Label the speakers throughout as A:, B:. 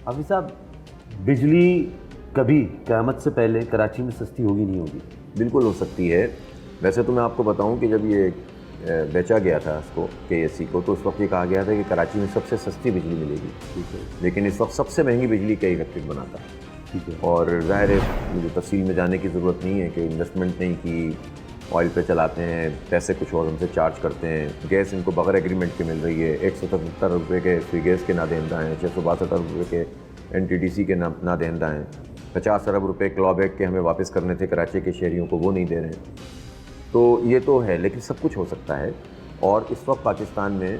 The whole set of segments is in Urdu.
A: حافظ صاحب، بجلی کبھی قیامت سے پہلے کراچی میں سستی ہوگی نہیں ہوگی؟
B: بالکل ہو سکتی ہے. ویسے تو میں آپ کو بتاؤں کہ جب یہ بیچا گیا تھا اس کو KSC کو، تو اس وقت یہ کہا گیا تھا کہ کراچی میں سب سے سستی بجلی ملے گی.
A: ٹھیک ہے.
B: لیکن اس وقت سب سے مہنگی بجلی الیکٹرک بناتا ہے.
A: ٹھیک ہے.
B: اور ظاہر ہے مجھے تفصیل میں جانے کی ضرورت نہیں ہے کہ انویسٹمنٹ نہیں کی، آئل پہ چلاتے ہیں، پیسے کچھ اور ہم سے چارج کرتے ہیں. گیس ان کو بغیر ایگریمنٹ کے مل رہی ہے. 177 روپے کے فری گیس کے نادہندہ ہیں، 662 روپے کے NTDC کے نادہندہ ہیں. 50 ارب روپے کلا بیک کے ہمیں واپس کرنے تھے کراچی کے شہریوں کو، وہ نہیں دے رہے ہیں. تو یہ تو ہے، لیکن سب کچھ ہو سکتا ہے. اور اس وقت پاکستان میں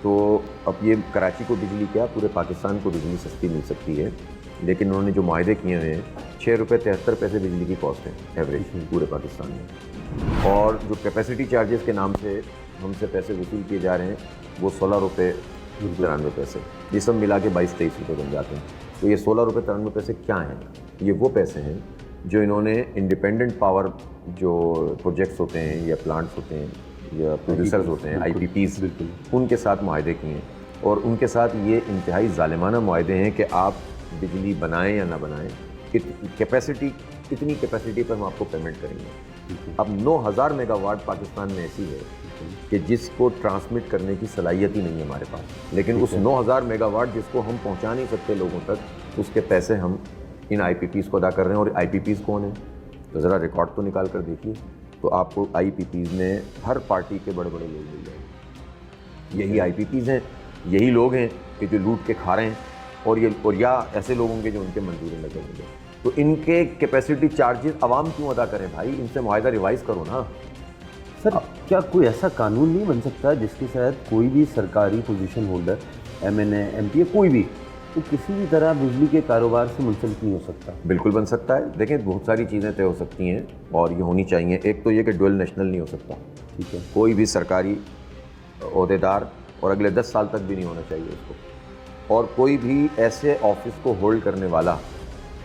B: تو اب یہ کراچی کو بجلی کیا، پورے پاکستان کو بجلی سستی مل سکتی ہے. لیکن انہوں نے جو معاہدے کیے ہوئے ہیں، 6 روپے 73 پیسے بجلی کی کاسٹ ہے ایوریج پورے پاکستان میں. اور جو کیپیسٹی چارجز کے نام سے ہم سے پیسے وصول کیے جا رہے ہیں، وہ 16 روپے 93 پیسے، یہ سب ملا کے 22-23 روپے بن جاتے ہیں. تو یہ 16 روپے 93 پیسے کیا ہیں؟ یہ وہ پیسے ہیں جو انہوں نے انڈیپینڈنٹ پاور جو پروجیکٹس ہوتے ہیں یا پلانٹس ہوتے ہیں یا پروڈیوسرز ہوتے ہیں IPPs، ان کے ساتھ معاہدے کیے ہیں. اور ان کے ساتھ یہ انتہائی ظالمانہ معاہدے ہیں کہ آپ بجلی بنائیں یا نہ بنائیں، کیپیسٹی اتنی کیپیسٹی پر ہم آپ کو پیمنٹ کریں گے. اب 9000 میگا واٹ پاکستان میں ایسی ہے کہ جس کو ٹرانسمٹ کرنے کی صلاحیت ہی نہیں ہے ہمارے پاس. لیکن اس 9000 میگا واٹ جس کو ہم پہنچا نہیں سکتے لوگوں تک، اس کے پیسے ہم ان IPPs کو ادا کر رہے ہیں. اور IPPs کون ہیں؟ تو ذرا ریکارڈ تو نکال کر دیکھیے، تو آپ کو IPPs میں ہر پارٹی کے بڑے بڑے لوگ مل جائیں گے. یہی IPPs ہیں، یہی لوگ ہیں کہ جو لوٹ کے کھا رہے ہیں. اور یا ایسے لوگ ہوں گے جو ان کے منظوریں لگے ہوں گے. تو ان کے کیپیسٹی چارجز عوام کیوں ادا کریں بھائی؟ ان سے معاہدہ ریوائز کرو نا.
A: سر، کیا کوئی ایسا قانون نہیں بن سکتا جس کے تحت کوئی بھی سرکاری پوزیشن ہولڈر، MNA MP کوئی بھی، تو کسی بھی طرح بجلی کے کاروبار سے منسلک نہیں ہو سکتا؟
B: بالکل بن سکتا ہے. دیکھیں بہت ساری چیزیں طے ہو سکتی ہیں اور یہ ہونی چاہیے. ایک تو یہ کہ ڈوئل نیشنل نہیں ہو سکتا.
A: ٹھیک ہے.
B: کوئی بھی سرکاری عہدیدار اور اگلے 10 سال تک بھی نہیں ہونا چاہیے اس کو. اور کوئی بھی ایسے آفس کو ہولڈ کرنے والا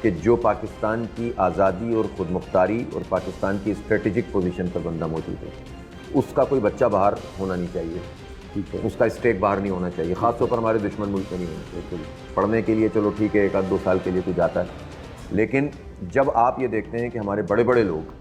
B: کہ جو پاکستان کی آزادی اور خود مختاری اور پاکستان کی اسٹریٹجک پوزیشن پر بندہ موجود ہے، اس کا کوئی بچہ باہر ہونا نہیں چاہیے.
A: ٹھیک ہے.
B: اس کا اسٹیک باہر نہیں ہونا چاہیے، خاص طور پر ہمارے دشمن ملک میں نہیں ہونا چاہیے. پڑھنے کے لیے چلو ٹھیک ہے، 1-2 سال کے لیے کوئی جاتا ہے. لیکن جب آپ یہ دیکھتے ہیں کہ ہمارے بڑے بڑے لوگ،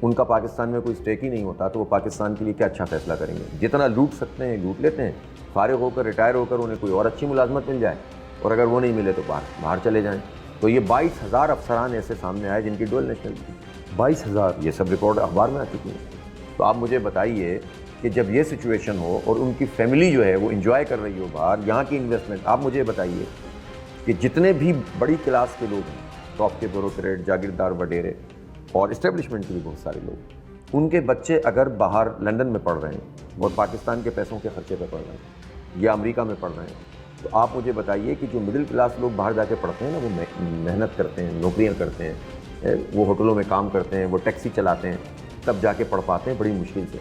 B: ان کا پاکستان میں کوئی اسٹیک ہی نہیں ہوتا، تو وہ پاکستان کے لیے کیا اچھا فیصلہ کریں گے؟ جتنا لوٹ سکتے ہیں لوٹ لیتے ہیں. فارغ ہو کر ریٹائر ہو کر انہیں کوئی اور اچھی ملازمت مل جائے، اور اگر وہ نہیں ملے تو باہر چلے جائیں. تو یہ 22,000 افسران ایسے سامنے آئے جن کی ڈوئل نیشنل تھی.
A: 22,000؟
B: یہ سب ریکارڈ اخبار میں آ چکی ہیں. تو آپ مجھے بتائیے کہ جب یہ سچویشن ہو اور ان کی فیملی جو ہے وہ انجوائے کر رہی ہو باہر، یہاں کی انویسٹمنٹ، آپ مجھے بتائیے کہ جتنے بھی بڑی کلاس کے لوگ ہیں، ٹاپ کے بیوروکریٹ، جاگیردار وڈیرے اور اسٹیبلشمنٹ کے بھی بہت سارے لوگ، ان کے بچے اگر باہر لندن میں پڑھ رہے ہیں اور پاکستان کے پیسوں کے خرچے پہ پڑھ رہے ہیں یا امریکہ میں پڑھ رہے ہیں، تو آپ مجھے بتائیے کہ جو مڈل کلاس لوگ باہر جا کے پڑھتے ہیں نا، وہ محنت کرتے ہیں، نوکریاں کرتے ہیں، وہ ہوٹلوں میں کام کرتے ہیں، وہ ٹیکسی چلاتے ہیں، تب جا کے پڑھ پاتے ہیں بڑی مشکل سے.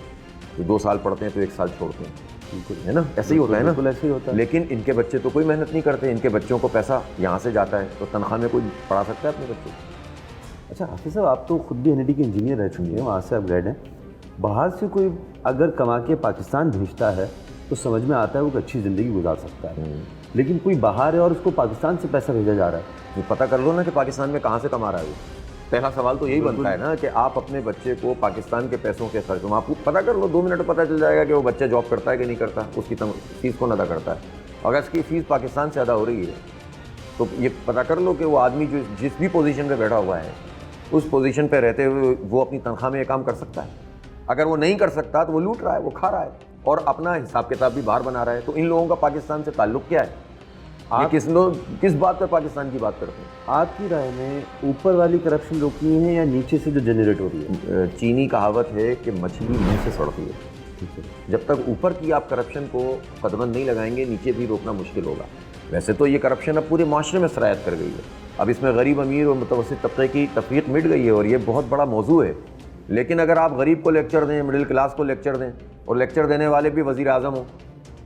B: تو 2 سال پڑھتے ہیں تو 1 سال چھوڑتے ہیں. بالکل ہے نا، ایسے ہی ہوتا ہے نا.
A: بالکل ایسے ہی ہوتا ہے.
B: لیکن ان کے بچے تو کوئی محنت نہیں کرتے، ان کے بچوں کو پیسہ یہاں سے جاتا ہے، تو تنخواہ میں کوئی پڑھا سکتا ہے اپنے بچے کو؟
A: اچھا حافظ صاحب، آپ تو خود بھی NIT کے انجینئر رہ چکے ہیں، وہاں سے آپ گریڈ ہیں. باہر سے کوئی اگر کما کے پاکستان بھیجتا ہے تو سمجھ میں آتا ہے وہ ایک اچھی زندگی گزار سکتا ہے. لیکن کوئی باہر ہے اور اس کو پاکستان سے پیسہ بھیجا جا رہا ہے،
B: یہ پتہ کر لو نا کہ پاکستان میں کہاں سے کما رہا ہے وہ. پہلا سوال تو یہی بنتا ہے نا کہ آپ اپنے بچے کو پاکستان کے پیسوں کے خرچ میں، آپ کو پتہ کر لو، 2 منٹ میں پتہ چل جائے گا کہ وہ بچہ جاب کرتا ہے کہ نہیں کرتا، اس کی فیس کون ادا کرتا ہے. اگر اس کی فیس پاکستان سے ادا ہو رہی ہے تو یہ پتہ کر لو کہ وہ آدمی جو جس بھی پوزیشن پہ بیٹھا ہوا ہے، اس پوزیشن پہ رہتے ہوئے وہ اپنی تنخواہ میں یہ کام کر سکتا ہے. اگر وہ نہیں کر سکتا تو وہ لوٹ رہا ہے، وہ کھا رہا ہے اور اپنا حساب کتاب بھی باہر بنا رہا ہے. تو ان لوگوں کا پاکستان سے تعلق کیا ہے؟ کس بات پر پاکستان کی بات کرتے ہیں؟
A: آپ کی رائے میں اوپر والی کرپشن روکنی ہے یا نیچے سے جو جنریٹ ہو رہی ہے؟
B: چینی کہاوت ہے کہ مچھلی منہ سے سڑتی ہے. جب تک اوپر کی آپ کرپشن کو قدغن نہیں لگائیں گے، نیچے بھی روکنا مشکل ہوگا. ویسے تو یہ کرپشن اب پورے معاشرے میں سرایت کر گئی ہے. اب اس میں غریب امیر اور متوسط طبقے کی تفریق مٹ گئی ہے اور یہ بہت بڑا موضوع ہے. لیکن اگر آپ غریب کو لیکچر دیں، مڈل کلاس کو لیکچر دیں، اور لیکچر دینے والے بھی وزیر اعظم ہوں،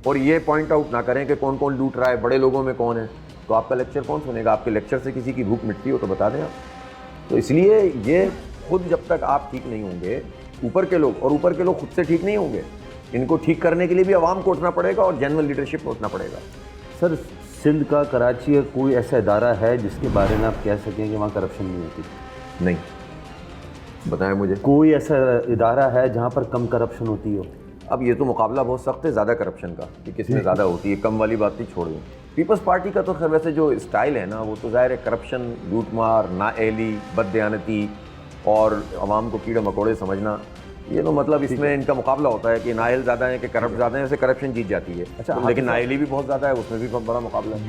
B: اور یہ پوائنٹ آؤٹ نہ کریں کہ کون کون لوٹ رہا ہے، بڑے لوگوں میں کون ہے، تو آپ کا لیکچر کون سنے گا؟ آپ کے لیکچر سے کسی کی بھوک مٹتی ہو تو بتا دیں آپ. تو اس لیے یہ خود جب تک آپ ٹھیک نہیں ہوں گے، اوپر کے لوگ خود سے ٹھیک نہیں ہوں گے. ان کو ٹھیک کرنے کے لیے بھی عوام کو اٹھنا پڑے گا اور جنرل لیڈرشپ کو اٹھنا پڑے گا.
A: سر، سندھ کا کراچی کا کوئی ایسا ادارہ ہے جس کے بارے میں آپ کہہ سکیں کہ وہاں کرپشن نہیں ہوتی؟
B: نہیں، بتائیں مجھے
A: کوئی ایسا ادارہ ہے جہاں پر کم کرپشن ہوتی ہو؟
B: اب یہ تو مقابلہ بہت سخت ہے زیادہ کرپشن کا کہ کس میں زیادہ ہوتی ہے، کم والی بات نہیں چھوڑ دیں. پیپلز پارٹی کا تو خیر ویسے جو اسٹائل ہے نا وہ تو ظاہر ہے کرپشن، لوٹ مار، نااہلی، بد دیانتی اور عوام کو کیڑے مکوڑے سمجھنا، یہ تو مطلب اس میں ان کا مقابلہ ہوتا ہے کہ نااہل زیادہ ہیں کہ کرپٹ زیادہ ہیں. ایسے کرپشن جیت جاتی ہے لیکن نااہلی بھی بہت زیادہ ہے، اس میں بھی بہت بڑا مقابلہ ہے.